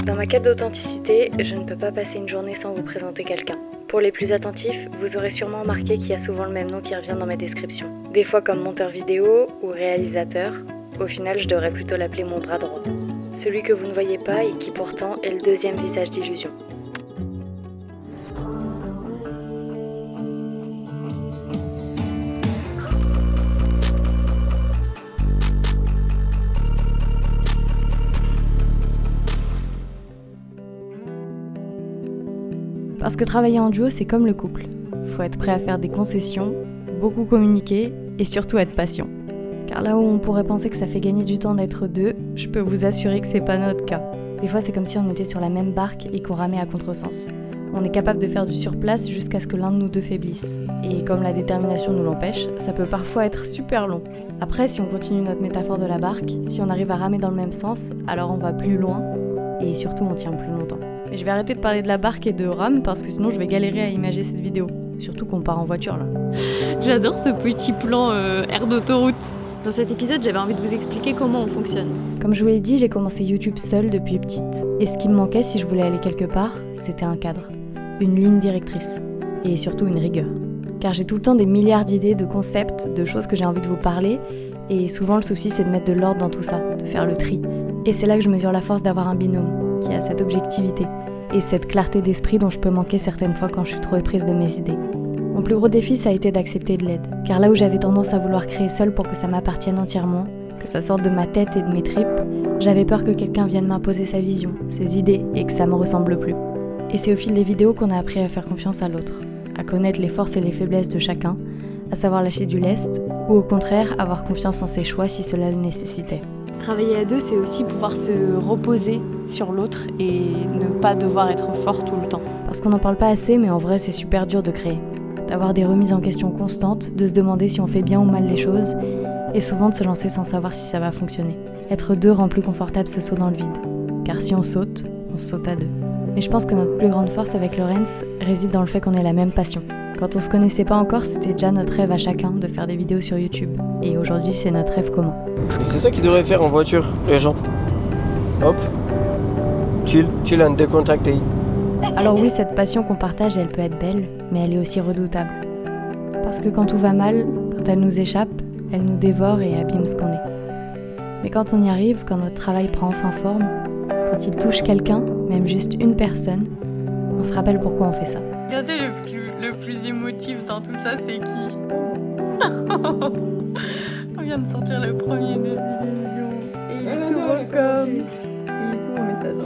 Dans ma quête d'authenticité, je ne peux pas passer une journée sans vous présenter quelqu'un. Pour les plus attentifs, vous aurez sûrement remarqué qu'il y a souvent le même nom qui revient dans mes descriptions. Des fois comme monteur vidéo ou réalisateur, au final je devrais plutôt l'appeler mon bras droit. Celui que vous ne voyez pas et qui pourtant est le deuxième visage d'Illusion. Parce que travailler en duo, c'est comme le couple. Faut être prêt à faire des concessions, beaucoup communiquer et surtout être patient. Car là où on pourrait penser que ça fait gagner du temps d'être deux, je peux vous assurer que c'est pas notre cas. Des fois, c'est comme si on était sur la même barque et qu'on ramait à contresens. On est capable de faire du surplace jusqu'à ce que l'un de nous deux faiblisse. Et comme la détermination nous l'empêche, ça peut parfois être super long. Après, si on continue notre métaphore de la barque, si on arrive à ramer dans le même sens, alors on va plus loin et surtout on tient plus longtemps. Mais je vais arrêter de parler de la barque et de rame parce que sinon je vais galérer à imager cette vidéo. Surtout qu'on part en voiture là. J'adore ce petit plan air d'autoroute. Dans cet épisode, j'avais envie de vous expliquer comment on fonctionne. Comme je vous l'ai dit, j'ai commencé YouTube seule depuis petite. Et ce qui me manquait si je voulais aller quelque part, c'était un cadre, une ligne directrice. Et surtout une rigueur. Car j'ai tout le temps des milliards d'idées, de concepts, de choses que j'ai envie de vous parler. Et souvent le souci c'est de mettre de l'ordre dans tout ça, de faire le tri. Et c'est là que je mesure la force d'avoir un binôme, qui a cette objectivité. Et cette clarté d'esprit dont je peux manquer certaines fois quand je suis trop éprise de mes idées. Mon plus gros défi, ça a été d'accepter de l'aide. Car là où j'avais tendance à vouloir créer seule pour que ça m'appartienne entièrement, que ça sorte de ma tête et de mes tripes, j'avais peur que quelqu'un vienne m'imposer sa vision, ses idées, et que ça me ressemble plus. Et c'est au fil des vidéos qu'on a appris à faire confiance à l'autre, à connaître les forces et les faiblesses de chacun, à savoir lâcher du lest, ou au contraire, avoir confiance en ses choix si cela le nécessitait. Travailler à deux, c'est aussi pouvoir se reposer sur l'autre et ne pas devoir être fort tout le temps. Parce qu'on n'en parle pas assez, mais en vrai, c'est super dur de créer. D'avoir des remises en question constantes, de se demander si on fait bien ou mal les choses, et souvent de se lancer sans savoir si ça va fonctionner. Être deux rend plus confortable ce saut dans le vide. Car si on saute à deux. Mais je pense que notre plus grande force avec Laurence réside dans le fait qu'on ait la même passion. Quand on se connaissait pas encore, c'était déjà notre rêve à chacun de faire des vidéos sur YouTube. Et aujourd'hui, c'est notre rêve commun. Et c'est ça qu'ils devraient faire en voiture, les gens. Hop, chill and décontracté. Alors oui, cette passion qu'on partage, elle peut être belle, mais elle est aussi redoutable. Parce que quand tout va mal, quand elle nous échappe, elle nous dévore et abîme ce qu'on est. Mais quand on y arrive, quand notre travail prend enfin forme, quand il touche quelqu'un, même juste une personne, on se rappelle pourquoi on fait ça. Regardez, le plus émotif dans tout ça, c'est qui? On vient de sortir le premier des illusions. Et il est tout welcome. Il est tout au message.